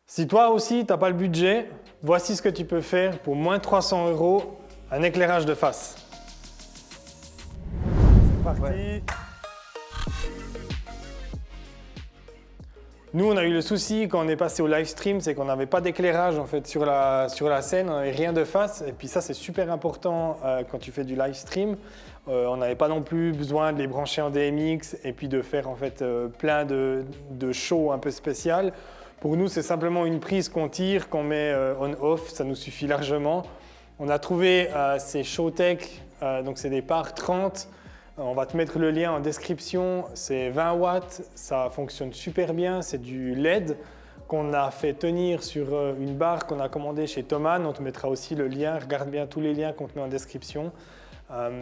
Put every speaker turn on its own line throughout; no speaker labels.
Si toi aussi, tu n'as pas le budget, voici ce que tu peux faire pour moins 300 €, un éclairage de face. C'est parti. Ouais. Nous, on a eu le souci quand on est passé au live stream, c'est qu'on n'avait pas d'éclairage en fait sur la scène, on n'avait rien de face. Et puis ça, c'est super important quand tu fais du live stream. On n'avait pas non plus besoin de les brancher en DMX et puis de faire en fait plein de shows un peu spécial. Pour nous, c'est simplement une prise qu'on tire, qu'on met on-off, ça nous suffit largement. On a trouvé ces Showtech, donc c'est des par 30. On va te mettre le lien en description, c'est 20 watts, ça fonctionne super bien, c'est du LED qu'on a fait tenir sur une barre qu'on a commandée chez Thomann. On te mettra aussi le lien, regarde bien tous les liens qu'on te met en description.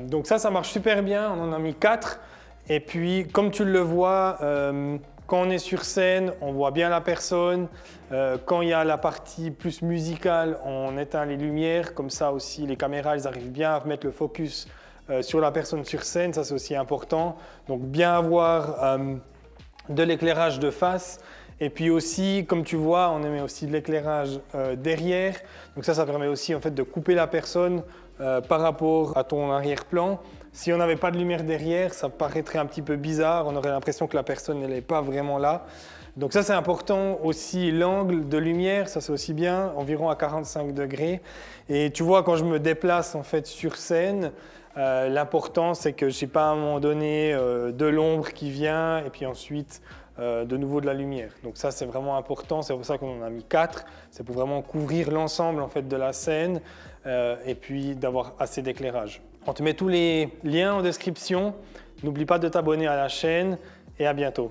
Donc ça marche super bien, on en a mis 4. Et puis comme tu le vois, quand on est sur scène, on voit bien la personne. Quand il y a la partie plus musicale, on éteint les lumières, comme ça aussi les caméras elles arrivent bien à mettre le focus sur la personne sur scène, ça c'est aussi important. Donc bien avoir de l'éclairage de face. Et puis aussi, comme tu vois, on met aussi de l'éclairage derrière. Donc ça permet aussi en fait de couper la personne par rapport à ton arrière-plan. Si on n'avait pas de lumière derrière, ça paraîtrait un petit peu bizarre. On aurait l'impression que la personne n'est pas vraiment là. Donc ça c'est important aussi, l'angle de lumière, ça c'est aussi bien, environ à 45 degrés. Et tu vois, quand je me déplace en fait sur scène, l'important c'est que je n'ai pas à un moment donné de l'ombre qui vient et puis ensuite de nouveau de la lumière. Donc ça c'est vraiment important, c'est pour ça qu'on en a mis 4. C'est pour vraiment couvrir l'ensemble en fait de la scène et puis d'avoir assez d'éclairage. On te met tous les liens en description. N'oublie pas de t'abonner à la chaîne et à bientôt.